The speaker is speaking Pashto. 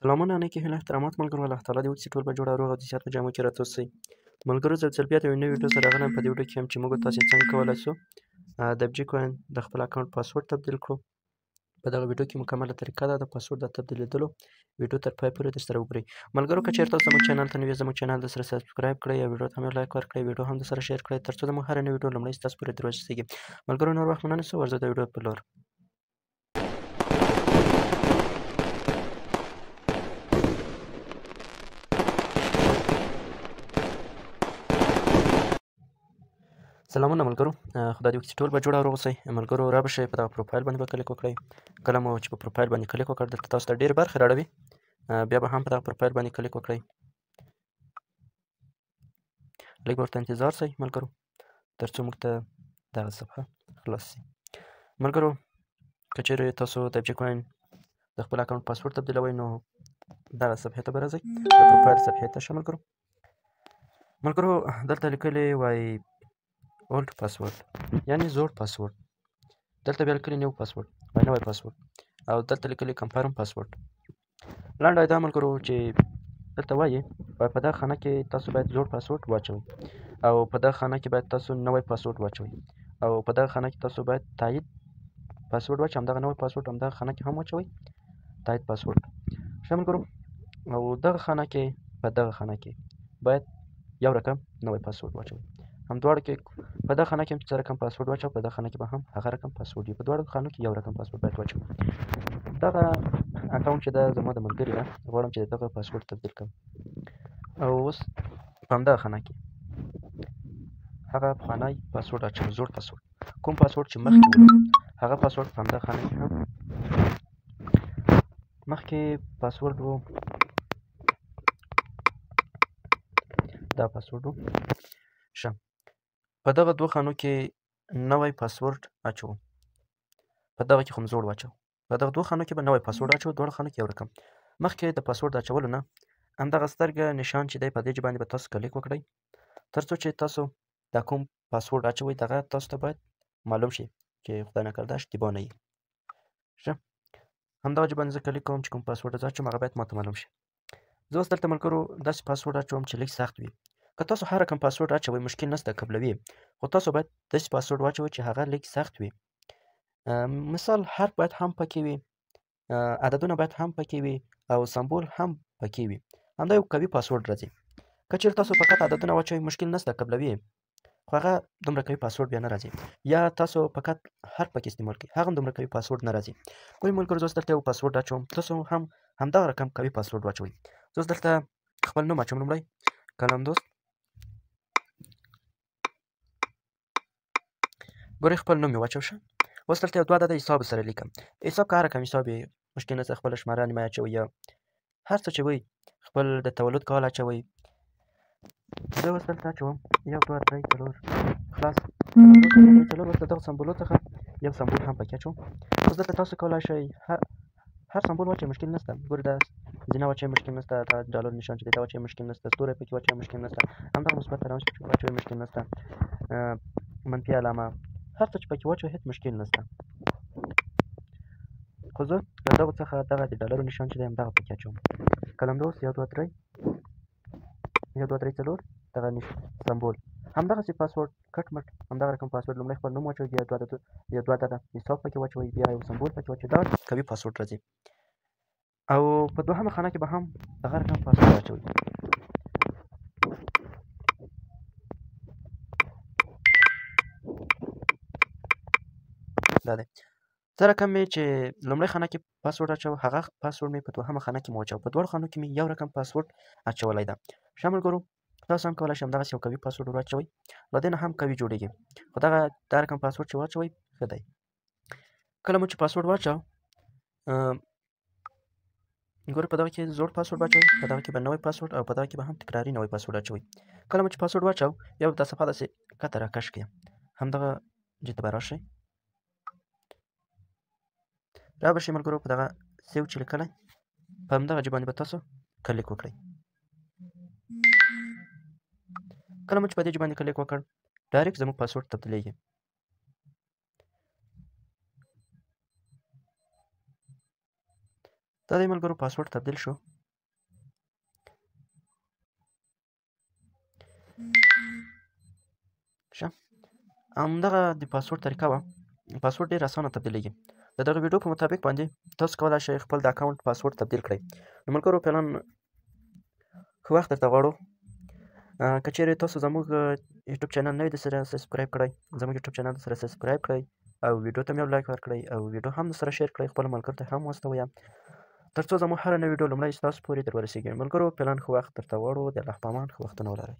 سلامونه نیکې هیلې احترامات ملګرو الله تعالی دې وکړي چې ټول به جوړ او روغ او د صحت په جامو کې راټول ملګرو زه ځل بیا د یو نوي ویډیو سره راغلم په دې ویډیو کې هم چې موږ تاسې څنګه کولی شو د بجي کوین د خپل اکاونټ پاسورډ تبدیل کړو په دغه ویډیو کې مکمله طریقه ده د پاسورډ د تبدیلېدلو ویډیو تر پای پورې درسره وګورئ ملګرو که چېرته زموږ چینل ته نوي زموږ چینل درسره سبسکرایب کړئ او ویډیو ته هم یو لایک ورکړئ ویډیو هم درسره شیر کړئ تر څو زموږ هره نوې ویډیو لومړی ستاسو پورې ورسیږي ملګرو نور وخت مو نه نیسو ورځو د ویډیو په لور سلامونه ملګرو خدای دې وکړي چې ټول به جوړ او روغ اوسئ ملګرو را به شئ په دغه پروفایل باندې به کلیک وکړئ کله مو چې په پروفایل باندې کلیک وکړ دلته تاسو ته ډېرې برخې راړوي بیا به هم په دغه پروفایل باندې کلیک وکړئ لږ به ورته انتظار شئ ملګرو تر څو موږ ته دغه صفحه خلاص شي ملګرو که چیرې تاسو د بجي کوین د خپل اکاونټ پاسورډ تبدیلوئ نو دغه صفحې ته به راځئ د پروفایل صفحې ته شه ملګرو دلته لیکلي وایي اولډ پاسورډ یعنی زوړ پاسورډ دلته بیا لیکلي نیو پاسورډ وایي نوی پاسورډ او دلته لیکلي کنفرم پاسورډ لنډه دا ملګرو چې دلته وایي په دغه خانه کې تاسو باید زوړ پاسورډ واچوئ او په دغه خانه کې باید تاسو نوی پاسورډ واچوئ او په دغه خانه کې تاسو باید تایید پاسورډ واچوئ همدغه نوی پاسورډ همدغه خانه کې هم واچوئ تایید پاسورډ ښه ملګرو او دغه خانه کې په دغه خانه کې باید یو رقم نوی پاسورډ واچوئ هم دواړو کې په دغه خانه کې هم چې څه رقم پاسورډ واچوه په دغه خانه کې به هم هغه رقم پاسورډ وي په دواړو خانو کې یو رقم پاسورډ باید واچوئ دغه اکاونټ چې ده زما د ملګري ده غواړم چې د دغه پاسورډ تبدیل کړم او اوس په همدغه خانه کې هغه پخوانی پاسورډ اچوم زوړ پاسورډ کوم پاسورډ چې مخکې ولرم هغه پاسورډ په همدغه خانه کې هم مخکې پاسورډ و دا پاسورډ و ښه په دغه دوه خانو کې نوی پاسورډ اچوم په دغه کې خو م زوړ واچوه په دغه دوه خانو کې به نوی پاسورډ اچوم دواړو خانو کې یو رقم مخکې د پاسورډ اچولو نه همدغه سترګه نشان چې دی په دې باندې به تاسو کلیک وکړئ تر څو چې تاسو دا کوم پاسورډ اچوئ دغه تاسو ته باید معلوم شي چې خدای نکرده اشتباه نه وي ښه همدغه ځای باندې زه کلیک کوم چې کوم پاسورډ زه اچوم هغه باید ماته معلوم شي زه اوس دلته ملګرو داسې پاسورډ اچوم چې لږ سخت وي که تاسو هر رقم پاسورډ اچوئ مشکل نشته قبلوي خو تاسو باید داسې پاسورډ واچوئ چې هغه لږ سخت وي مثال حرف باید هم پکې وي عددونه باید هم پکې وي او سمبول هم پکې وي همدا یو قوي پاسورډ راځي که چېرې تاسو فقط عددونه واچوئ مشکل نشته قبلوي خو هغه دومره قوي پاسورډ بیا نه راځي یا تاسو فقط حرف پکې استعمال کړئ هغه هم دومره قوي پاسورډ نه راځي ګورئ ملګرو زه اوس دلته یو پاسورډ اچوم تاسو هم همدغه رقم قوي پاسورډ واچوئ زه اوس دلته خپل نوم اچوم لومړی قلمدوست ګورئ خپل نوم مې واچو ښه اوس دلته یو دوه عدده حساب سره لیکم حساب که هر رقم حساب یې مشکل نشته خپله شماره نیمه اچوئ یا هر څه چې وئ خپل د تولد کال اچوئ زه اوس دلته اچوم 1 2 3 4 خلاص څلور اوس د دغه سمبولو څخه یو سمبول هم پکې اچوم اوس دلته تاسو کولی شئ هر سمبول واچوئ مشکل نشته ګورئ دا زینه واچوئ مشکل نشته دا ډالر نشان چې دی دا واچوئ مشکل نشته ستوری پکې واچوئ مشکل نشته همدغه مثبت علامه پکې واچوئ مشکل نشته منفي علامه هر څه چې پکې واچوئ هېڅ مشکل نشته خو زه له دغو څخه دغه د ډالرو نشان چې دی همدغه پکې اچوم قلمدوست 1 2 3 1 2 3 4 دغه سمبول همدغسې پاسورډ کټ مټ همدغه رقم پاسورډ لومړی خپل نوم واچوئ بیا دوه عدده حساب پکې واچوئ بیا یو سمبول پکې واچوئ دا قوي پاسورډ راځي او په دوهمه خانه کې به هم دغه رقم پاسورډ اچوئ دا دی څه رقم مې چې لومړۍ خانه کې پاسورډ اچوه هغه پاسورډ مې په دوهمه خانه کې مې واچوه په دواړو خانو کې مې یو رقم پاسورډ اچولی ده ښه ملګرو تاسو هم کولی شئ همدغسې یو قوي پاسورډ ور واچوئ له دې نه هم قوي جوړېږي خو دا رقم پاسورډ چې واچوئ ښه دی کله مو چې پاسورډ واچوه ګورئ په دغه کې زوړ پاسورډ واچوئ په دغه کې به نوی پاسورډ او په دغه کې به هم تکراري نوی پاسورډ اچوئ کله مو چې پاسورډ واچوه بیا به دا صفحه داسې ښکته راکش کړئ همدغه ځای ته به راشئ را به شئ ملګرو په دغه سیو چې لیکلی په همدغه ځای باندې به تاسو کلیک وکړئ کله مو چې په دې ځای باندې کلیک وکړ ډایرکټ زموږ پاسورډ تبدیلېږي دا دی ملګرو پاسورډ تبدیل شو. ښه همدغه د پاسورډ طریقه وه. پاسورډ ډېر اسانه تبدیلېږي. د دغه ویډیو په مطابق باندې تاسو کولی شئ خپل د اکاونټ پاسورډ تبدیل کړئ. نو ملګرو فعلا ښه وخت درته غواړو. که چیرې تاسو زموږ یوټیوب چینل نه وي درسره سبسکرایب کړی، زموږ یوټیوب چینل درسره سبسکرایب کړئ او ویډیو ته مې یو لایک ورکړئ او ویډیو هم درسره شیر کړئ، خپلو ملګرو ته هم واستوئ تر څو زموږ هره نوې ویډیو لومړی ستاسو پورې در ورسېږي. ملګرو فعلا ښه وخت درته غواړو. د الله په امان ښه وختونه ولرئ.